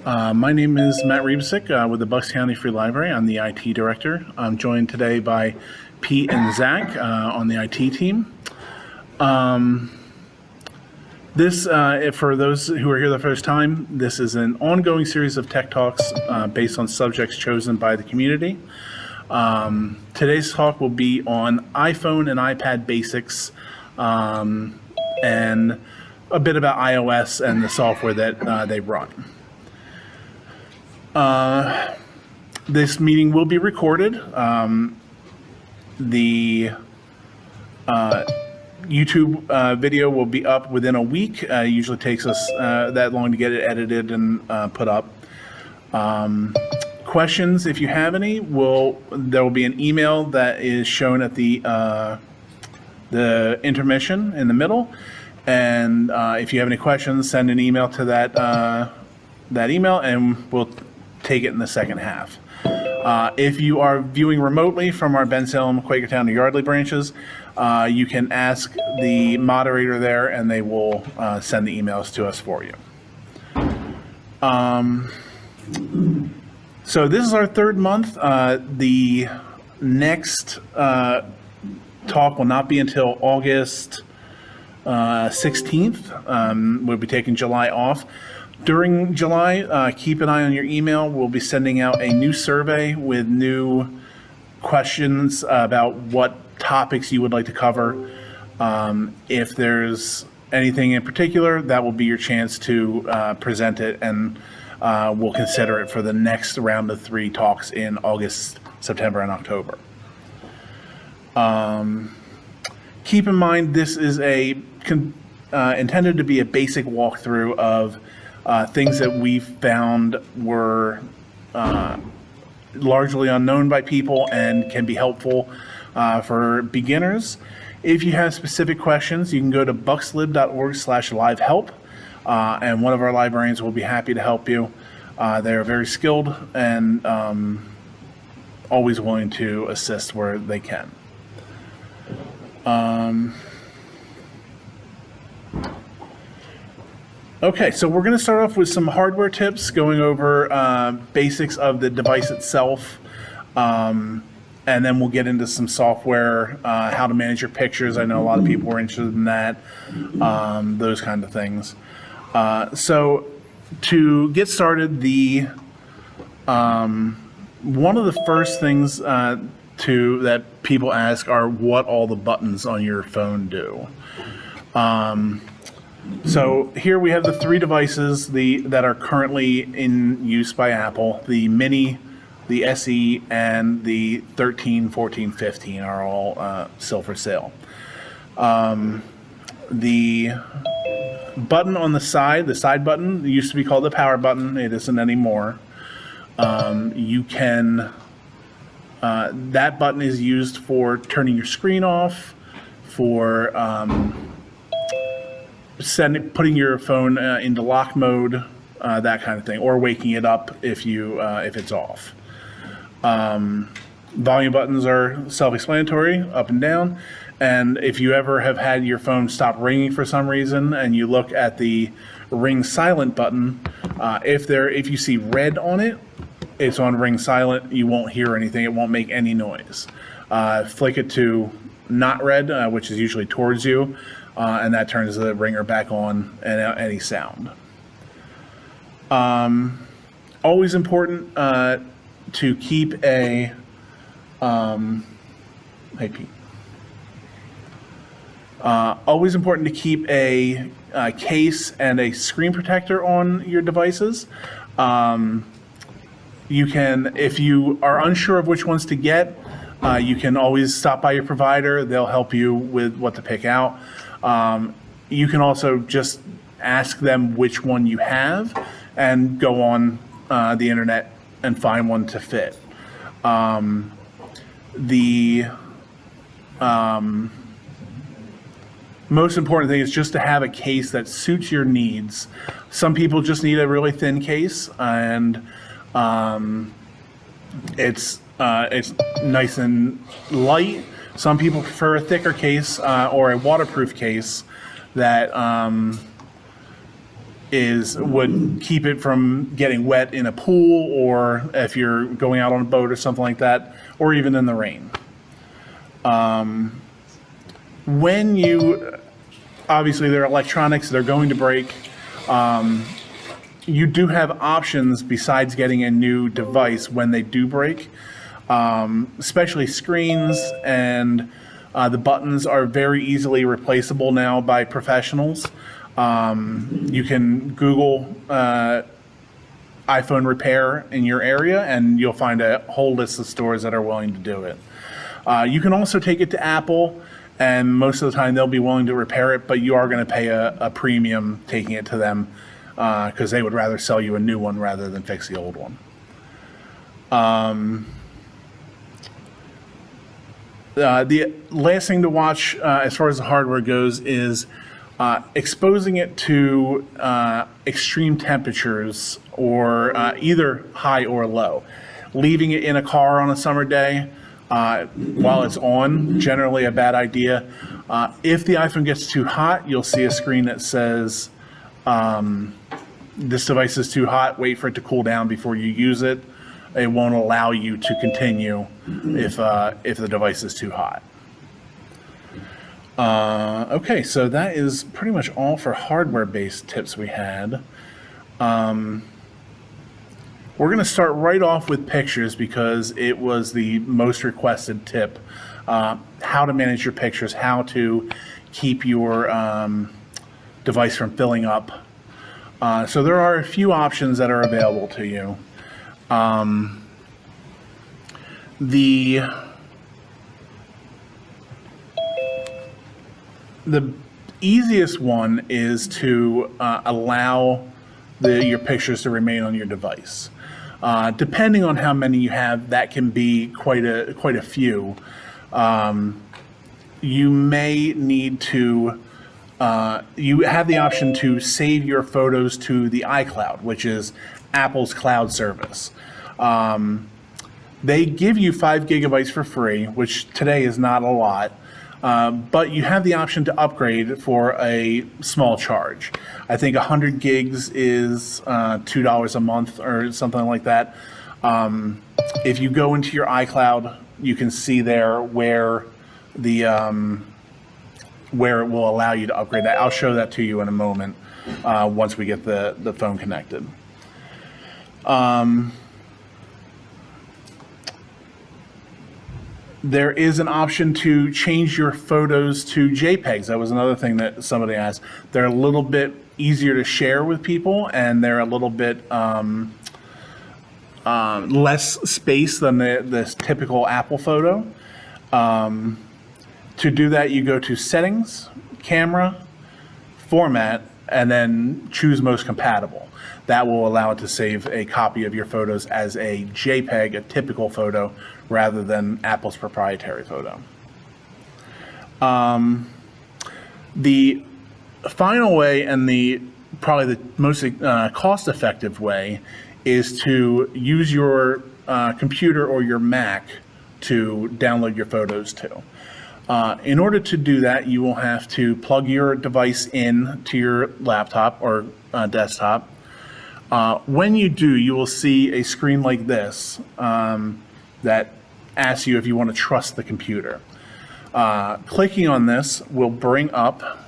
My name is Matt Reebesick with the Bucks County Free Library. I'm the IT director. I'm joined today by Pete and Zach on the IT team. For those who are here the first time, this is an ongoing series of tech talks based on subjects chosen by the community. Today's talk will be on iPhone and iPad basics and a bit about iOS and the software that they run. This meeting will be recorded. The YouTube video will be up within a week. Usually takes us that long to get it edited and put up. Questions, if you have any, there will be an email that is shown at the intermission in the middle. And if you have any questions, send an email to that email, and we'll take it in the second half. If you are viewing remotely from our Bensalem, Quakertown, or Yardley branches, you can ask the moderator there, and they will send the emails to us for you. So this is our third month. The next talk will not be until August 16th. We'll be taking July off. During July, keep an eye on your email. We'll be sending out a new survey with new questions about what topics you would like to cover. If there's anything in particular, that will be your chance to present it, and we'll consider it for the next round of 3 talks in August, September, and October. Keep in mind, this is intended to be a basic walkthrough of things that we found were largely unknown by people and can be helpful for beginners. If you have specific questions, you can go to buckslib.org/livehelp, and one of our librarians will be happy to help you. They're very skilled and always willing to assist where they can. Okay, so we're going to start off with some hardware tips, going over basics of the device itself, and then we'll get into some software, how to manage your pictures. I know a lot of people were interested in that, those kind of things. So to get started, one of the first things that people ask are what all the buttons on your phone do. So here we have the 3 devices that are currently in use by Apple. The Mini, the SE, and the 13, 14, 15 are all still for sale. The button on the side button, used to be called the power button. It isn't anymore. That button is used for turning your screen off, for putting your phone into lock mode, that kind of thing, or waking it up if it's off. Volume buttons are self-explanatory, up and down. And if you ever have had your phone stop ringing for some reason, and you look at the ring silent button, if you see red on it, it's on ring silent. You won't hear anything. It won't make any noise. Flick it to not red, which is usually towards you, and that turns the ringer back on and any sound. Always important to keep a hey Pete. Always important to keep a case and a screen protector on your devices. You can, if you are unsure of which ones to get, you can always stop by your provider. They'll help you with what to pick out. You can also just ask them which one you have and go on the internet and find one to fit. The most important thing is just to have a case that suits your needs. Some people just need a really thin case, and it's nice and light. Some people prefer a thicker case or a waterproof case that would keep it from getting wet in a pool, or if you're going out on a boat or something like that, or even in the rain. When you, obviously they're electronics, they're going to break. You do have options besides getting a new device when they do break, especially screens, and the buttons are very easily replaceable now by professionals. You can Google iPhone repair in your area, and you'll find a whole list of stores that are willing to do it. You can also take it to Apple, and most of the time they'll be willing to repair it, but you are going to pay a premium taking it to them because they would rather sell you a new one rather than fix the old one. The last thing to watch as far as the hardware goes is exposing it to extreme temperatures, or either high or low. Leaving it in a car on a summer day while it's on, generally a bad idea. If the iPhone gets too hot, you'll see a screen that says, this device is too hot, wait for it to cool down before you use it. It won't allow you to continue if the device is too hot. Okay, so that is pretty much all for hardware-based tips we had. We're going to start right off with pictures because it was the most requested tip. How to manage your pictures, how to keep your device from filling up. So there are a few options that are available to you. The easiest one is to allow your pictures to remain on your device. Depending on how many you have, that can be quite a few. You may need to. You have the option to save your photos to the iCloud, which is Apple's cloud service. They give you 5 gigabytes for free, which today is not a lot, but you have the option to upgrade for a small charge. I think 100 gigs is $2 a month or something like that. If you go into your iCloud, you can see there where where it will allow you to upgrade that. I'll show that to you in a moment once we get the phone connected. There is an option to change your photos to JPEGs. That was another thing that somebody asked. They're a little bit easier to share with people, and they're a little bit less space than the typical Apple photo. To do that, you go to Settings, Camera, Format, and then choose Most Compatible. That will allow it to save a copy of your photos as a JPEG, a typical photo, rather than Apple's proprietary photo. The final way, and probably the most cost-effective way, is to use your computer or your Mac to download your photos to. In order to do that, you will have to plug your device in to your laptop or desktop. When you do, you will see a screen like this that asks you if you want to trust the computer. Clicking on this will bring up,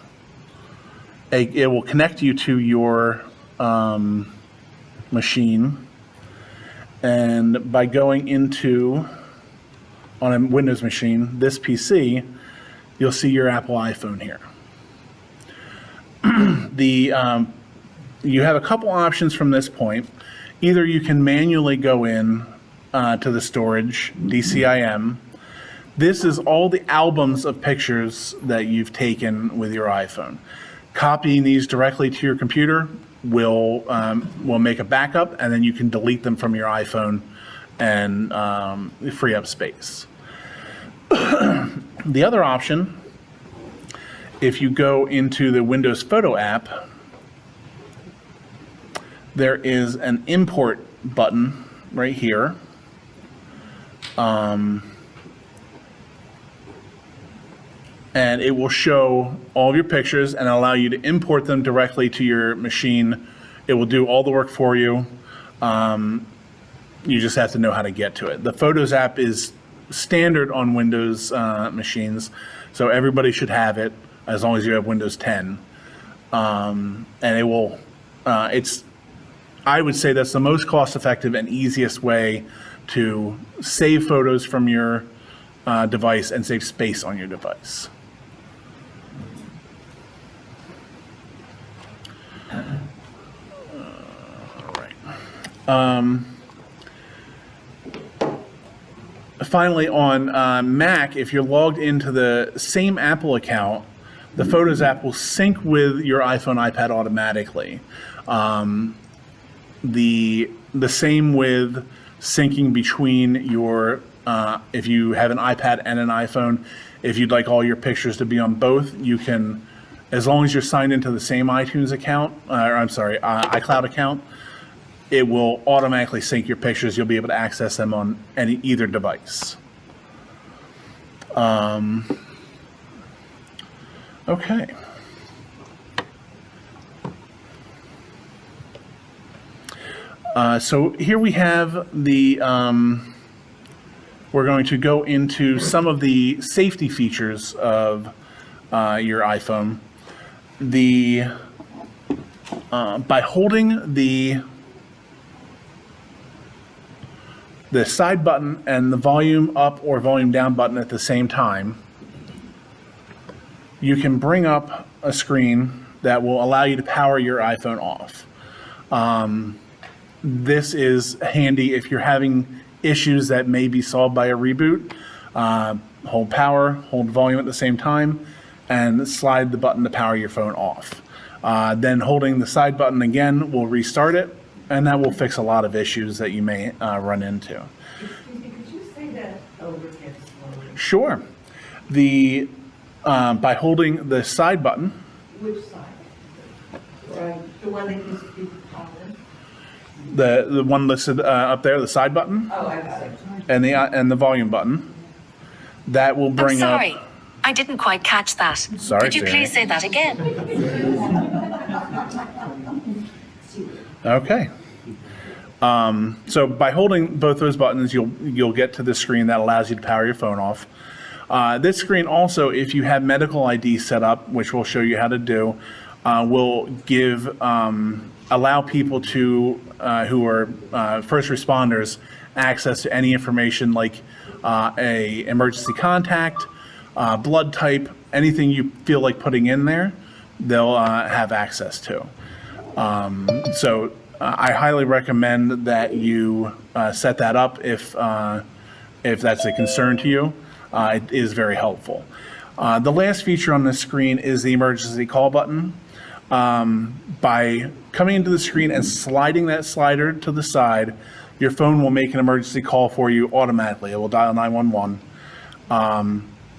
it will connect you to your machine, and by going into, on a Windows machine, this PC, you'll see your Apple iPhone here. You have a couple options from this point. Either you can manually go in to the storage, DCIM. This is all the albums of pictures that you've taken with your iPhone. Copying these directly to your computer will make a backup, and then you can delete them from your iPhone and free up space. The other option, if you go into the Windows Photo app, there is an import button right here. And it will show all of your pictures and allow you to import them directly to your machine It will do all the work for you. You just have to know how to get to it. The Photos app is standard on Windows machines, so everybody should have it as long as you have Windows 10. And it will, I would say that's the most cost-effective and easiest way to save photos from your device and save space on your device. Finally, on Mac, if you're logged into the same Apple account, the Photos app will sync with your iPhone, iPad automatically. The same with syncing between your, if you have an iPad and an iPhone, if you'd like all your pictures to be on both, you can, as long as you're signed into the same iTunes account, iCloud account, it will automatically sync your pictures. You'll be able to access them on either device. Okay. So here we have the, we're going to go into some of the safety features of your iPhone. By holding the side button and the volume up or volume down button at the same time, you can bring up a screen that will allow you to power your iPhone off. This is handy if you're having issues that may be solved by a reboot. Hold power, hold volume at the same time, and slide the button to power your phone off. Then holding the side button again will restart it, and that will fix a lot of issues that you may run into. Excuse me, could you say that over again slowly? Sure. By holding the side button, Which side? Right, the one that used to be common? the one listed up there, the side button, Oh, I got it. and the volume button, that will bring I'm up. sorry, I didn't quite catch that. Sorry, Could you Sarah. please say that again? Okay. So by holding both those buttons, you'll get to the screen that allows you to power your phone off. This screen also, if you have medical ID set up, which we'll show you how to do, will allow people to who are first responders access to any information like a emergency contact, blood type, anything you feel like putting in there, they'll have access to. So I highly recommend that you set that up if that's a concern to you. It is very helpful. The last feature on this screen is the emergency call button. By coming into the screen and sliding that slider to the side, your phone will make an emergency call for you automatically. It will dial 911.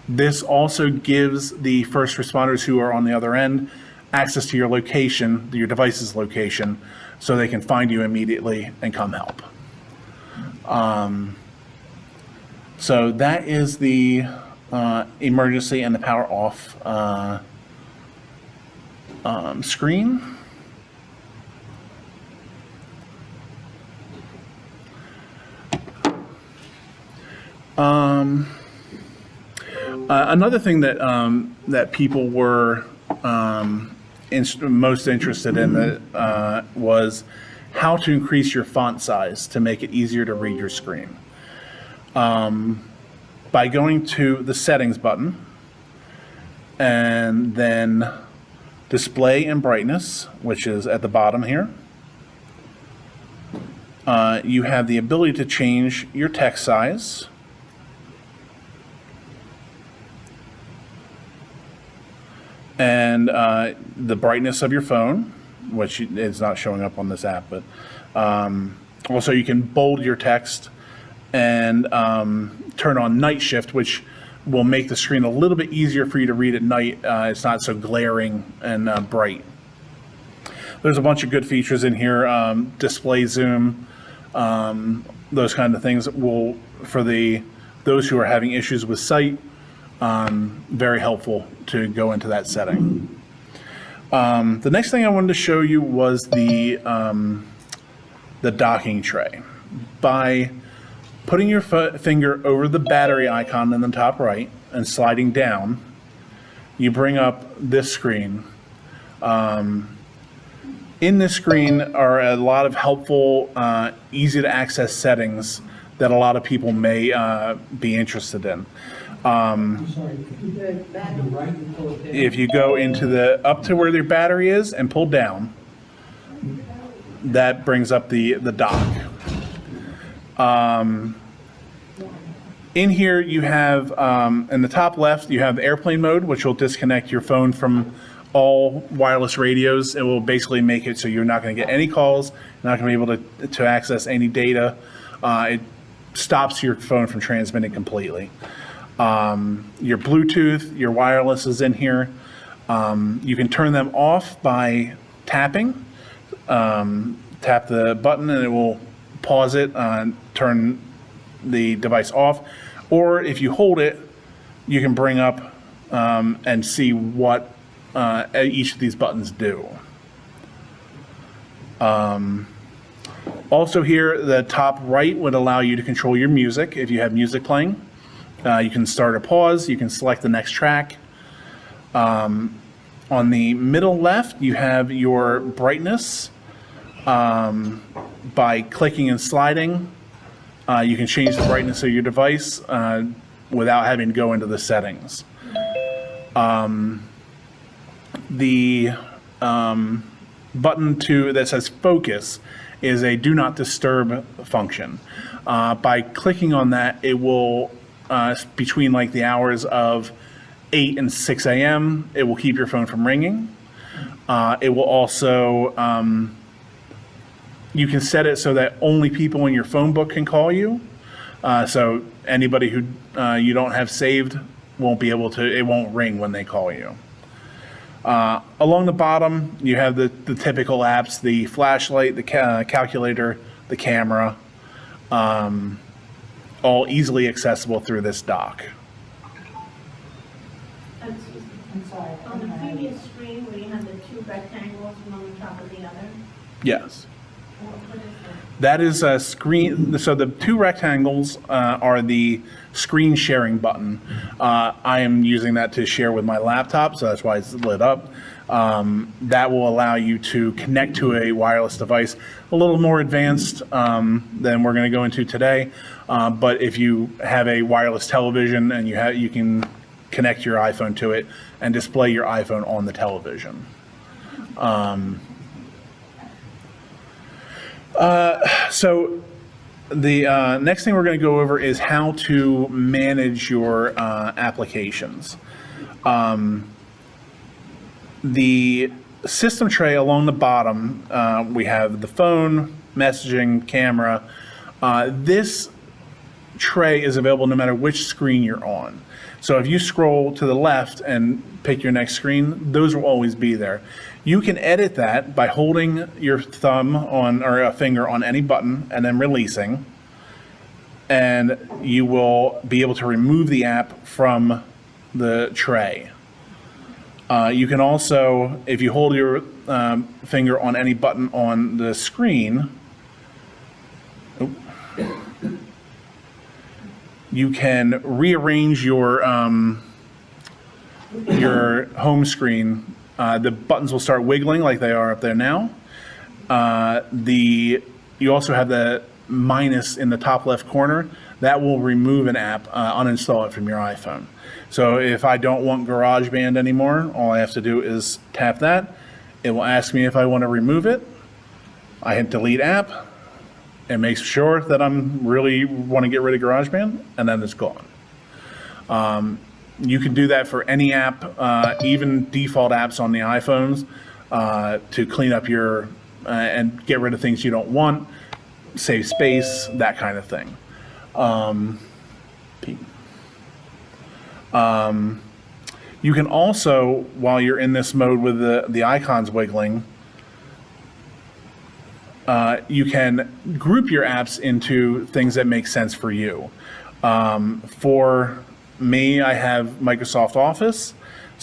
This also gives the first responders who are on the other end access to your location, your device's location, so they can find you immediately and come help. So that is the emergency and the power off screen. Another thing that that people were most interested in was how to increase your font size to make it easier to read your screen. By going to the settings button and then display and brightness, which is at the bottom here, you have the ability to change your text size. And the brightness of your phone, which is not showing up on this app, but also you can bold your text and turn on night shift, which will make the screen a little bit easier for you to read at night. It's not so glaring and bright. There's a bunch of good features in here, display zoom, those kind of things will, for those who are having issues with sight, very helpful to go into that setting. The next thing I wanted to show you was the docking tray. By putting your finger over the battery icon in the top right and sliding down, you bring up this screen. In this screen are a lot of helpful, easy to access settings that a lot of people may be interested in. I'm sorry, if you did the right and pull it down. If you go into up to where your battery is and pull down, that brings up the dock. In here you have, in the top left, you have airplane mode, which will disconnect your phone from all wireless radios. It will basically make it so you're not going to get any calls, you're not going to be able to access any data. It stops your phone from transmitting completely. Your Bluetooth, your wireless is in here. You can turn them off by tapping. Tap the button and it will pause it, turn the device off. Or if you hold it, you can bring up and see what each of these buttons do. Also here, the top right would allow you to control your music if you have music playing. You can start or pause, you can select the next track. On the middle left, you have your brightness. By clicking and sliding, you can change the brightness of your device without having to go into the settings. The button that says focus is a do not disturb function. By clicking on that, it will, between like the hours of 8 and 6 a.m., it will keep your phone from ringing. It will also, you can set it so that only people in your phone book can call you. So anybody who you don't have saved won't be able to, it won't ring when they call you. Along the bottom, you have the typical apps, the flashlight, the calculator, the camera, all easily accessible through this dock. I'm sorry. On the previous screen where you had the two rectangles, one on top of the other, Yes. what is that? That is a screen. So the two rectangles are the screen sharing button. I am using that to share with my laptop, so that's why it's lit up. That will allow you to connect to a wireless device, a little more advanced than we're going to go into today. But if you have a wireless television and you can connect your iPhone to it and display your iPhone on the television. So the next thing we're going to go over is how to manage your applications. The system tray along the bottom, we have the phone, messaging, camera. This tray is available no matter which screen you're on. So if you scroll to the left and pick your next screen, those will always be there. You can edit that by holding your thumb on or a finger on any button and then releasing, and you will be able to remove the app from the tray. You can also, if you hold your finger on any button on the screen, you can rearrange your home screen. The buttons will start wiggling like they are up there now. You also have the minus in the top left corner. That will remove an app, uninstall it from your iPhone. So if I don't want GarageBand anymore, all I have to do is tap that. It will ask me if I want to remove it. I hit delete app. It makes sure that I'm really want to get rid of GarageBand, and then it's gone. You can do that for any app, even default apps on the iPhones, to clean up your and get rid of things you don't want, save space, that kind of thing. You can also, while you're in this mode with the icons wiggling, you can group your apps into things that make sense for you. For me, I have Microsoft Office,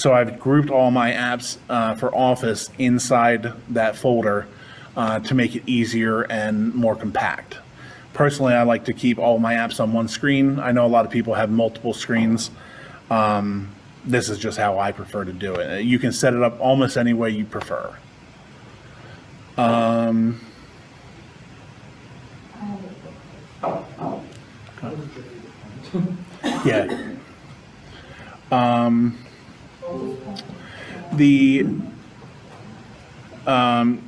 So I've grouped all my apps for Office inside that folder to make it easier and more compact. Personally, I like to keep all my apps on one screen. I know a lot of people have multiple screens. This is just how I prefer to do it. You can set it up almost any way you prefer. Yeah.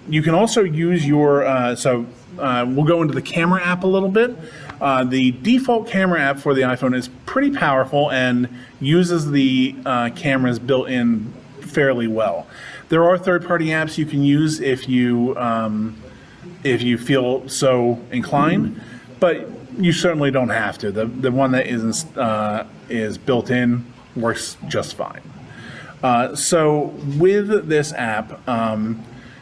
You can also use your, we'll go into the camera app a little bit. The default camera app for the iPhone is pretty powerful and uses the cameras built in fairly well. There are third-party apps you can use if you feel so inclined, but you certainly don't have to. The one that is built in works just fine. So with this app,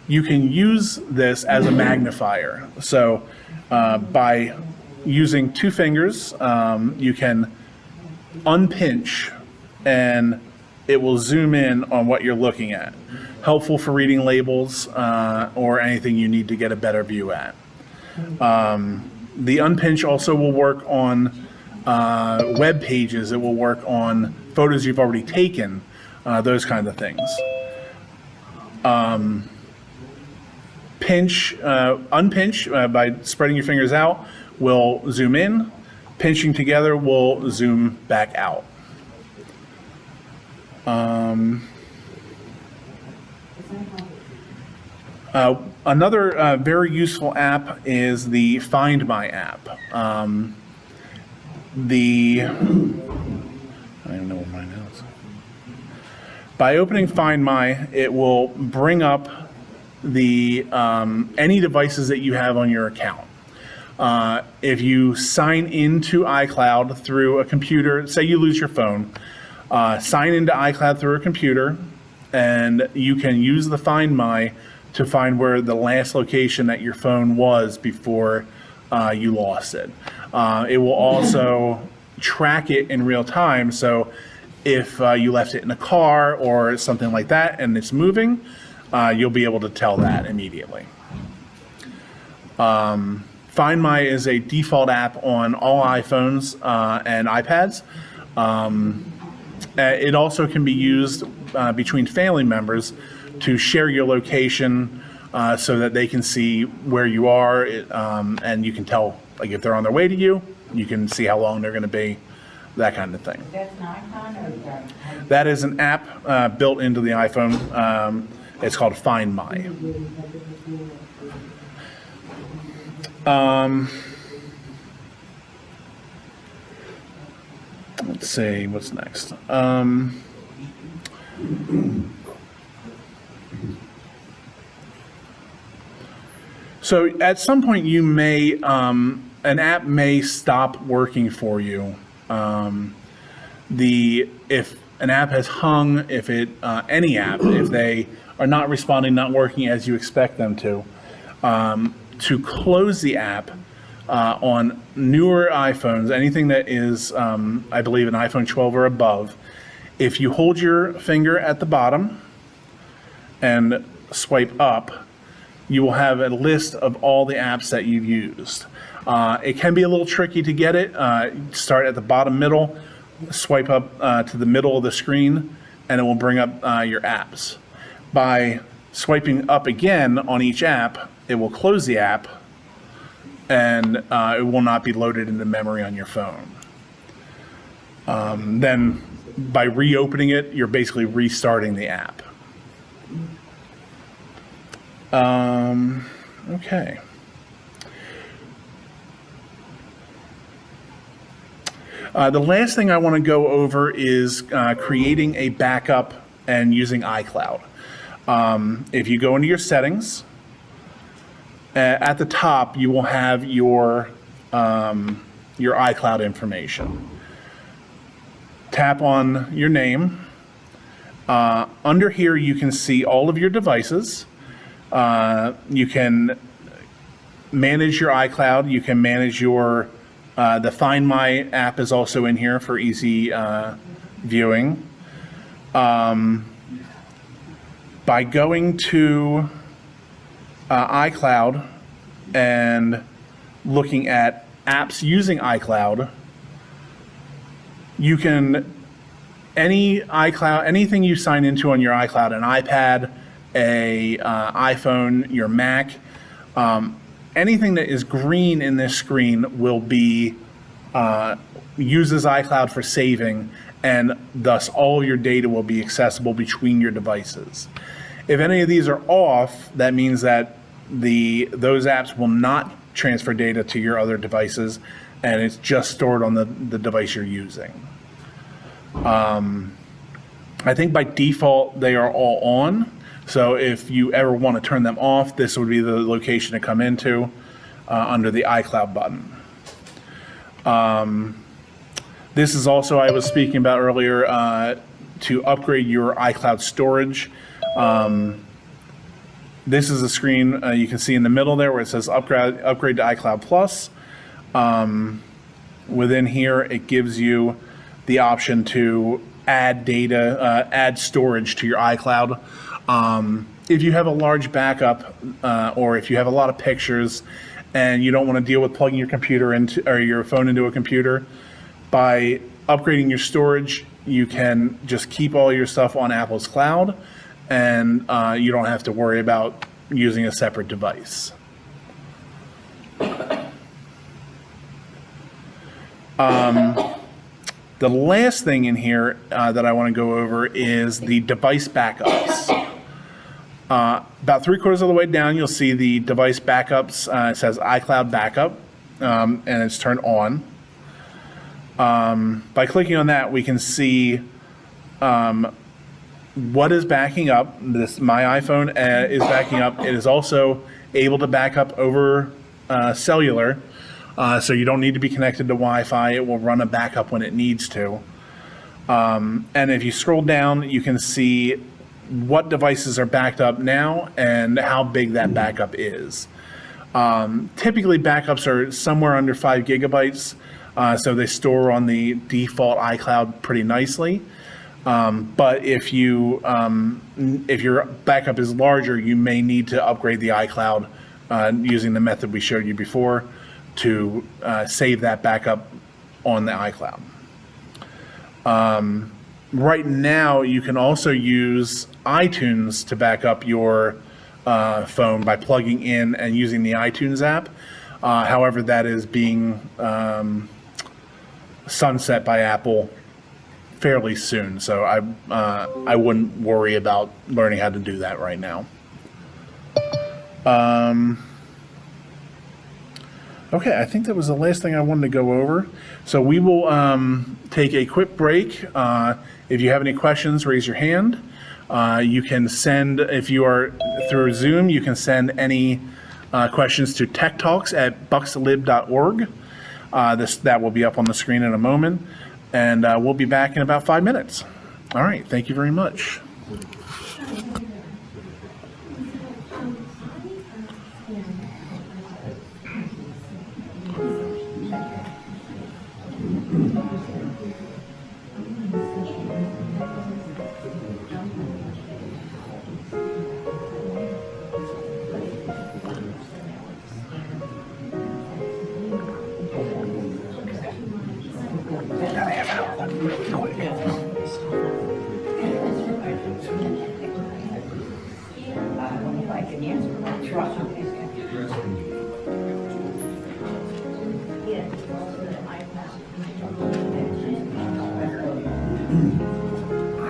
you can use this as a magnifier. So by using two fingers, you can unpinch and it will zoom in on what you're looking at. Helpful for reading labels or anything you need to get a better view at. The unpinch also will work on web pages. It will work on photos you've already taken, those kind of things. Unpinch by spreading your fingers out will zoom in. Pinching together will zoom back out. Another very useful app is the Find My app. I don't even know what mine is. By opening Find My, it will bring up the any devices that you have on your account. If you sign into iCloud through a computer, say you lose your phone, sign into iCloud through a computer, and you can use the Find My to find where the last location that your phone was before you lost it. It will also track it in real time, so if you left it in a car or something like that and it's moving, you'll be able to tell that immediately. Find My is a default app on all iPhones and iPads. It also can be used between family members to share your location so that they can see where you are, and you can tell, like, if they're on their way to you, you can see how long they're going to be, that kind of thing. That's an icon or is that? That is an app built into the iPhone. It's called Find My. Let's see, what's next? So at some point you may, an app may stop working for you. If an app has hung, if any app, if they are not responding, not working as you expect them to close the app on newer iPhones, anything that is, I believe, an iPhone 12 or above, if you hold your finger at the bottom and swipe up, you will have a list of all the apps that you've used. It can be a little tricky to get it. Start at the bottom middle, swipe up to the middle of the screen, and it will bring up your apps. By swiping up again on each app, it will close the app, and it will not be loaded into memory on your phone. Then by reopening it, you're basically restarting the app. Okay. The last thing I want to go over is creating a backup and using iCloud. If you go into your settings, at the top you will have your iCloud information. Tap on your name. Under here you can see all of your devices. You can manage your iCloud. You can manage your, the Find My app is also in here for easy viewing. By going to iCloud and looking at apps using iCloud, you can anything you sign into on your iCloud, an iPad, a iPhone, your Mac, anything that is green in this screen will be uses iCloud for saving, and thus all your data will be accessible between your devices. If any of these are off, that means that those apps will not transfer data to your other devices, and it's just stored on the device you're using. I think by default they are all on, so if you ever want to turn them off, this would be the location to come into under the iCloud button. This is also, I was speaking about earlier, to upgrade your iCloud storage. This is a screen you can see in the middle there where it says upgrade to iCloud Plus. Within here, it gives you the option to add data, add storage to your iCloud. If you have a large backup, or if you have a lot of pictures and you don't want to deal with plugging your computer into or your phone into a computer, by upgrading your storage, you can just keep all your stuff on Apple's cloud, and you don't have to worry about using a separate device. The last thing in here that I want to go over is the device backups. About 3/4 of the way down, you'll see the device backups. It says iCloud backup, and it's turned on. By clicking on that, we can see what is backing up. My iPhone is backing up. It is also able to back up over cellular, so you don't need to be connected to Wi-Fi. It will run a backup when it needs to. And if you scroll down, you can see what devices are backed up now and how big that backup is. Typically, backups are somewhere under 5 gigabytes, so they store on the default iCloud pretty nicely. But if your backup is larger, you may need to upgrade the iCloud using the method we showed you before to save that backup on the iCloud. Right now, you can also use iTunes to back up your phone by plugging in and using the iTunes app. However, that is being sunset by Apple fairly soon, so I wouldn't worry about learning how to do that right now. Okay, I think that was the last thing I wanted to go over. So we will take a quick break. If you have any questions, raise your hand. You can send, if you are through Zoom, you can send any questions to techtalks@buckslib.org. That will be up on the screen in a moment, and we'll be back in about 5 minutes. All right, thank you very much.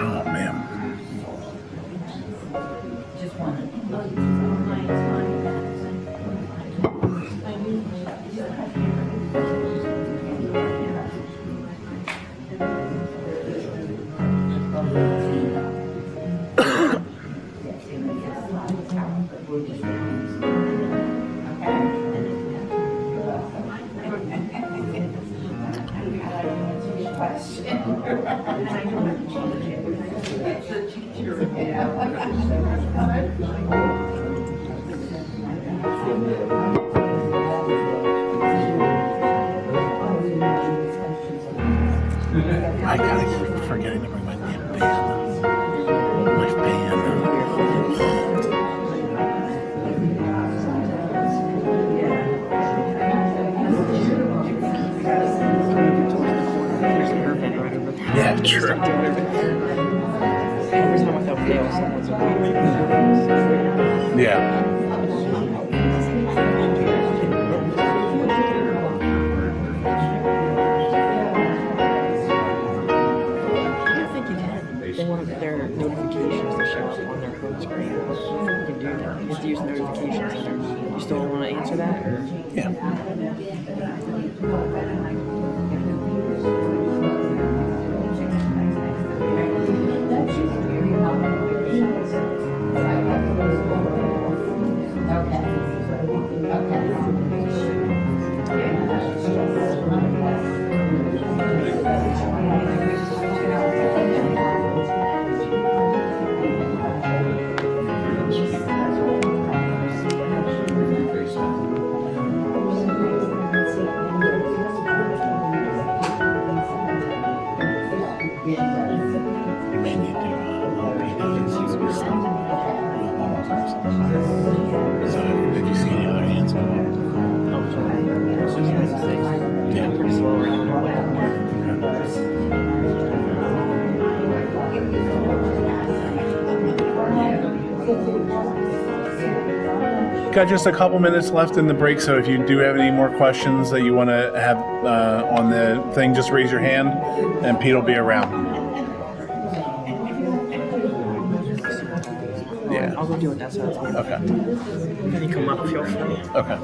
Oh, man. I gotta keep forgetting to bring my damn band. True. Every time without fail, someone's a Yeah. I think you can. They want their notifications to show up on their home screen. You can do that. You have to use notifications. You still want to answer that? Or? Yeah. Yeah, pretty slow right now. Got just a couple minutes left in the break, so if you do have any more questions that you want to have on the thing, just raise your hand, and Pete will be around. Yeah. I'll go deal with that side. Okay. When you come up, feel free. Okay.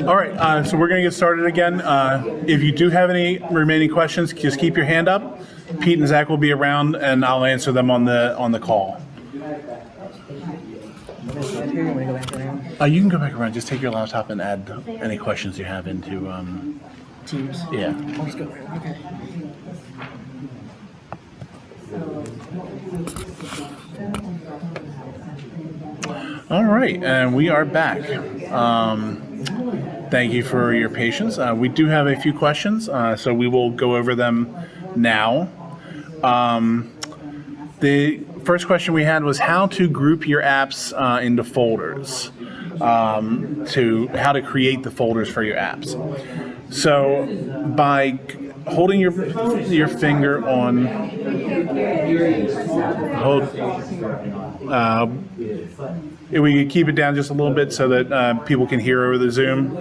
All right, so we're going to get started again. If you do have any remaining questions, just keep your hand up. Pete and Zach will be around, and I'll answer them on the call. You can go back around. Just take your laptop and add any questions you have into Teams. Yeah. I'll just go around. Okay. All right, and we are back. Thank you for your patience. We do have a few questions, so we will go over them now. The first question we had was how to group your apps into folders, to how to create the folders for your apps. So by holding your finger on we could keep it down just a little bit so that people can hear over the Zoom.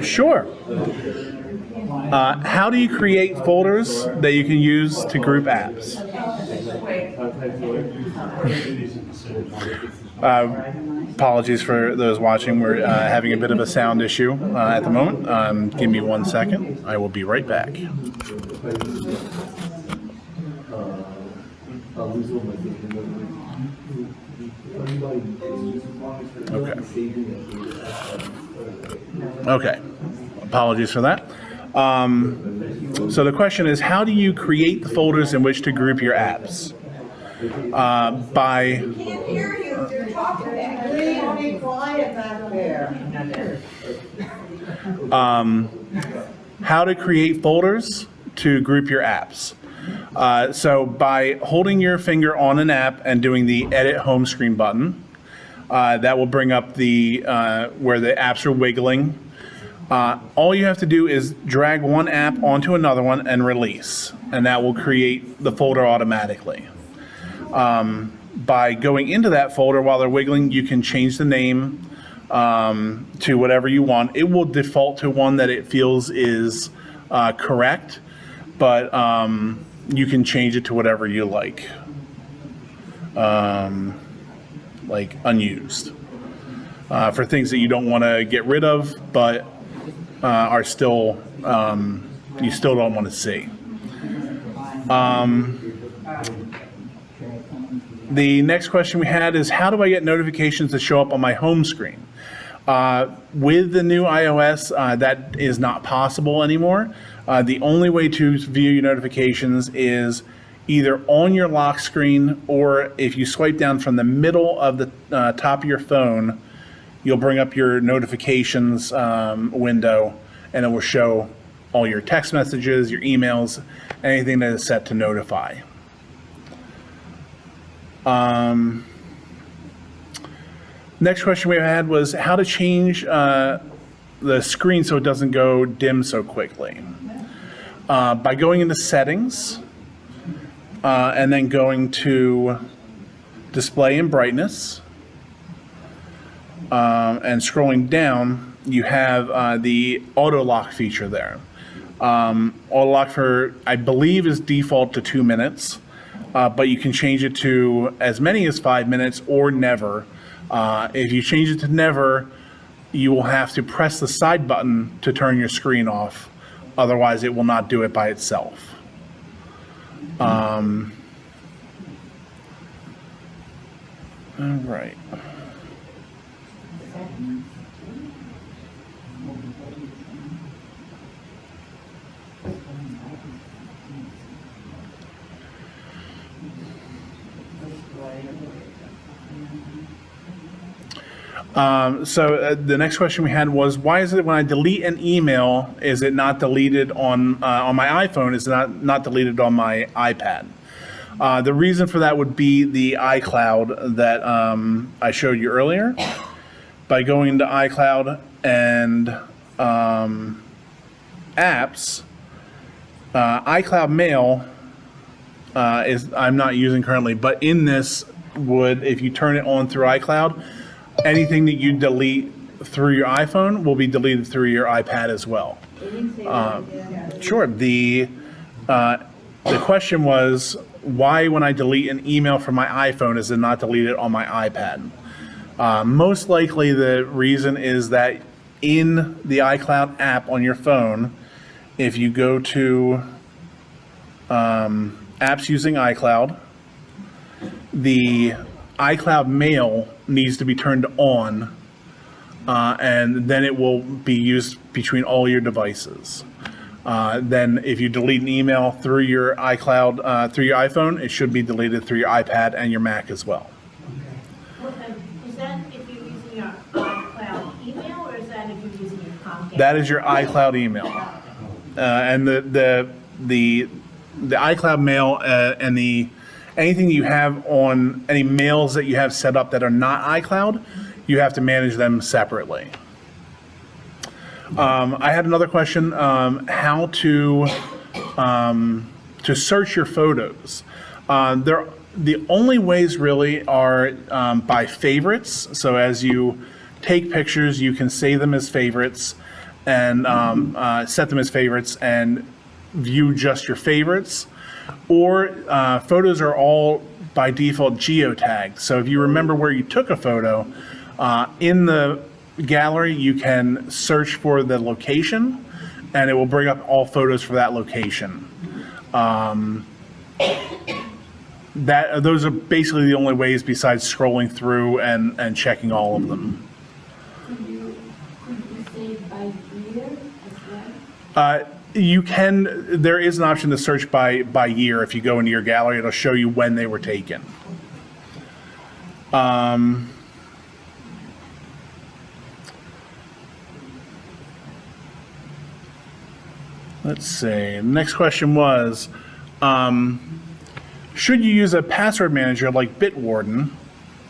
Sure. How do you create folders that you can use to group apps? Apologies for those watching. We're having a bit of a sound issue at the moment. Give me 1 second. I will be right back. Okay. Okay. Apologies for that. So the question is, how do you create the folders in which to group your apps? By Can't hear you, they're talking back. Please be quiet back there. how to create folders to group your apps. So by holding your finger on an app and doing the edit home screen button, that will bring up the where the apps are wiggling. All you have to do is drag one app onto another one and release, and that will create the folder automatically. By going into that folder while they're wiggling, you can change the name to whatever you want. It will default to one that it feels is correct, but you can change it to whatever you like unused, for things that you don't want to get rid of, but are still you still don't want to see. The next question we had is, how do I get notifications to show up on my home screen? With the new iOS, that is not possible anymore. The only way to view your notifications is either on your lock screen, or if you swipe down from the middle of the top of your phone, you'll bring up your notifications window, and it will show all your text messages, your emails, anything that is set to notify. Next question we had was how to change the screen so it doesn't go dim so quickly. By going into settings and then going to display and brightness, and scrolling down, you have the auto lock feature there. Auto lock for, I believe, is default to 2 minutes. But you can change it to as many as 5 minutes or never. If you change it to never, you will have to press the side button to turn your screen off. Otherwise, it will not do it by itself. All right. The next question we had was, why is it when I delete an email, is it not deleted on my iPhone, is it not deleted on my iPad? The reason for that would be the iCloud that I showed you earlier. By going into iCloud and apps, iCloud Mail is I'm not using currently, but in this would, if you turn it on through iCloud, anything that you delete through your iPhone will be deleted through your iPad as well. Sure. The question was, why when I delete an email from my iPhone is it not deleted on my iPad? Most likely the reason is that in the iCloud app on your phone, if you go to apps using iCloud, the iCloud Mail needs to be turned on, and then it will be used between all your devices. Then if you delete an email through your iCloud, through your iPhone, it should be deleted through your iPad and your Mac as well. Is that if you're using your iCloud email, or is that if you're using your Comcast? That is your iCloud email. And the iCloud Mail and anything you have on any mails that you have set up that are not iCloud, you have to manage them separately. I had another question, how to search your photos. The only ways really are by favorites. So as you take pictures, you can save them as favorites and set them as favorites and view just your favorites. Or photos are all by default geotagged. So if you remember where you took a photo, in the gallery you can search for the location, and it will bring up all photos for that location. Those are basically the only ways besides scrolling through and checking all of them. Could you save by year as well? You can. There is an option to search by year. If you go into your gallery, it'll show you when they were taken. Let's see. Next question was, should you use a password manager like Bitwarden?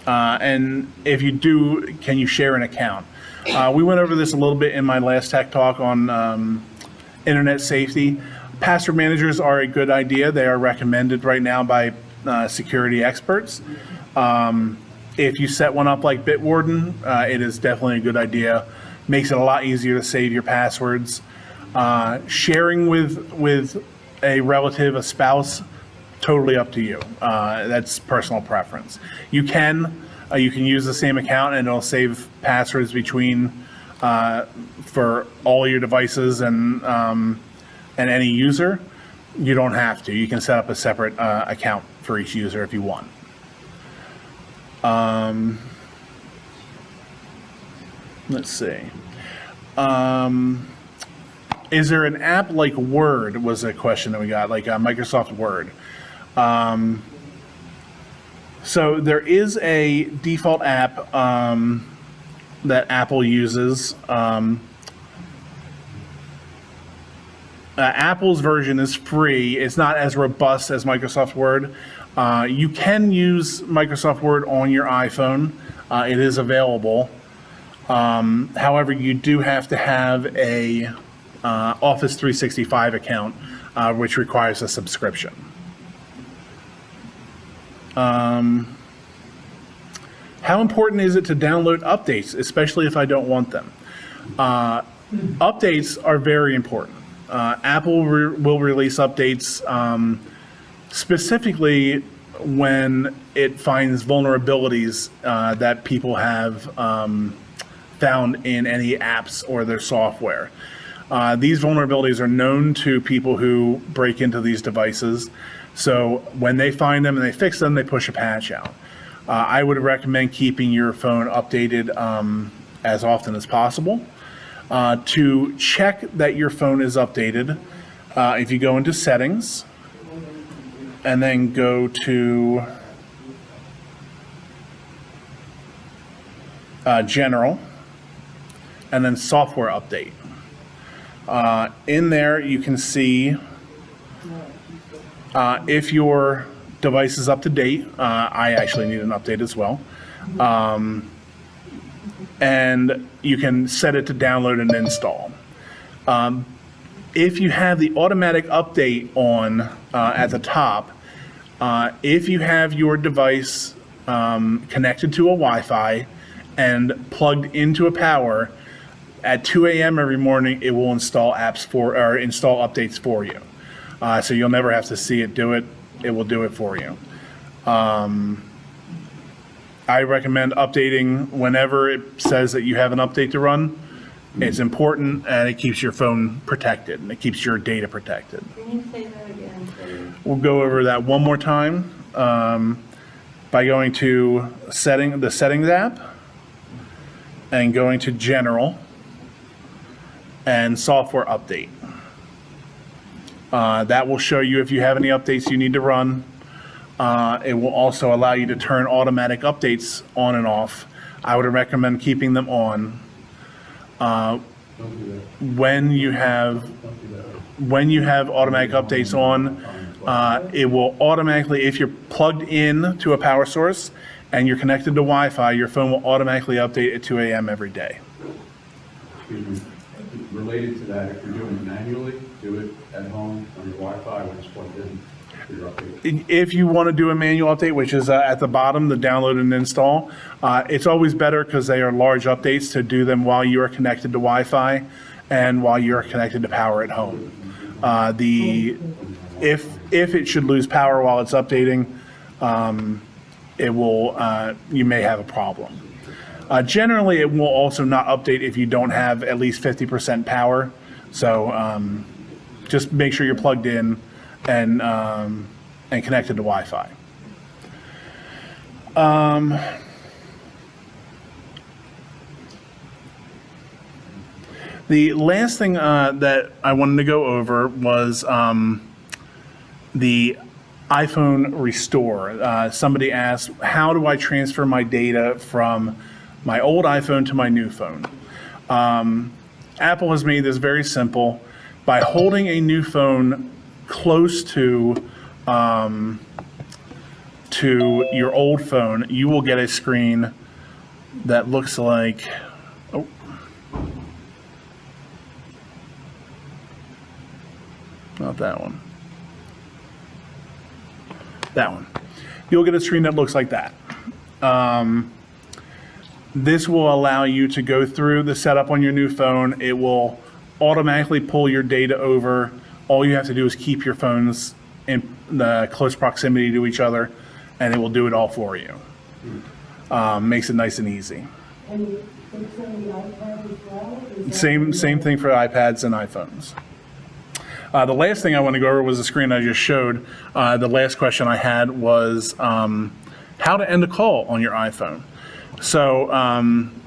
And if you do, can you share an account? We went over this a little bit in my last tech talk on internet safety. Password managers are a good idea. They are recommended right now by security experts. If you set one up like Bitwarden, it is definitely a good idea. Makes it a lot easier to save your passwords. Sharing with a relative, a spouse, totally up to you. That's personal preference. You can use the same account and it'll save passwords between for all your devices and any user. You don't have to. You can set up a separate account for each user if you want. Let's see. Is there an app like Word, was a question that we got, like Microsoft Word. So there is a default app that Apple uses. Apple's version is free. It's not as robust as Microsoft Word. You can use Microsoft Word on your iPhone. It is available. However, you do have to have a Office 365 account, which requires a subscription. How important is it to download updates, especially if I don't want them? Updates are very important. Apple will release updates specifically when it finds vulnerabilities that people have found in any apps or their software. These vulnerabilities are known to people who break into these devices. So when they find them and they fix them, they push a patch out. I would recommend keeping your phone updated as often as possible. To check that your phone is updated, if you go into settings and then go to general and then software update. In there you can see if your device is up to date. I actually need an update as well. And you can set it to download and install. If you have the automatic update on at the top, if you have your device connected to a Wi-Fi and plugged into a power, at 2 a.m. every morning, it will install install updates for you. So you'll never have to see it do it. It will do it for you. I recommend updating whenever it says that you have an update to run. It's important, and it keeps your phone protected, and it keeps your data protected. Can you say that again, please? We'll go over that one more time by going to the Settings app and going to General and Software Update. That will show you if you have any updates you need to run. It will also allow you to turn automatic updates on and off. I would recommend keeping them on. When you have automatic updates on, it will automatically, if you're plugged in to a power source and you're connected to Wi-Fi, your phone will automatically update at 2 a.m. every day. Excuse me. Related to that, if you're doing it manually, do it at home on your Wi-Fi when it's plugged in for your update. If you want to do a manual update, which is at the bottom, the download and install, it's always better because they are large updates to do them while you are connected to Wi-Fi and while you're connected to power at home. If it should lose power while it's updating, you may have a problem. Generally, it will also not update if you don't have at least 50% power. So just make sure you're plugged in and connected to Wi-Fi. The last thing that I wanted to go over was the iPhone Restore. Somebody asked, how do I transfer my data from my old iPhone to my new phone? Apple has made this very simple. By holding a new phone close to your old phone, you will get a screen that looks like, oh, not that one. That one. You'll get a screen that looks like that. This will allow you to go through the setup on your new phone. It will automatically pull your data over. All you have to do is keep your phones in the close proximity to each other, and it will do it all for you. Makes it nice and easy. And it's on the iPad as well? Is that- Same thing for iPads and iPhones. The last thing I want to go over was the screen I just showed. The last question I had was how to end a call on your iPhone. So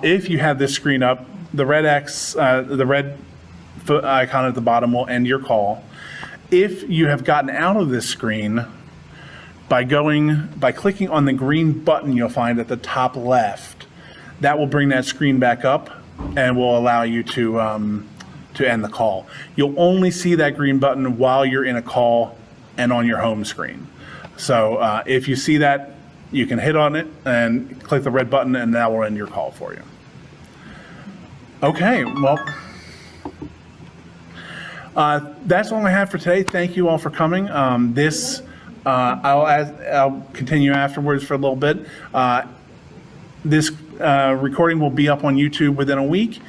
if you have this screen up, the red X, the red foot icon at the bottom will end your call. If you have gotten out of this screen, by clicking on the green button you'll find at the top left, that will bring that screen back up and will allow you to end the call. You'll only see that green button while you're in a call and on your home screen. So if you see that, you can hit on it and click the red button, and that will end your call for you. Okay, well, that's all I have for today. Thank you all for coming. I'll continue afterwards for a little bit. This recording will be up on YouTube within a week.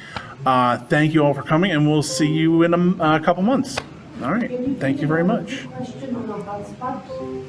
Thank you all for coming, and we'll see you in a couple months. All right, thank you very much. Question on the hotspots.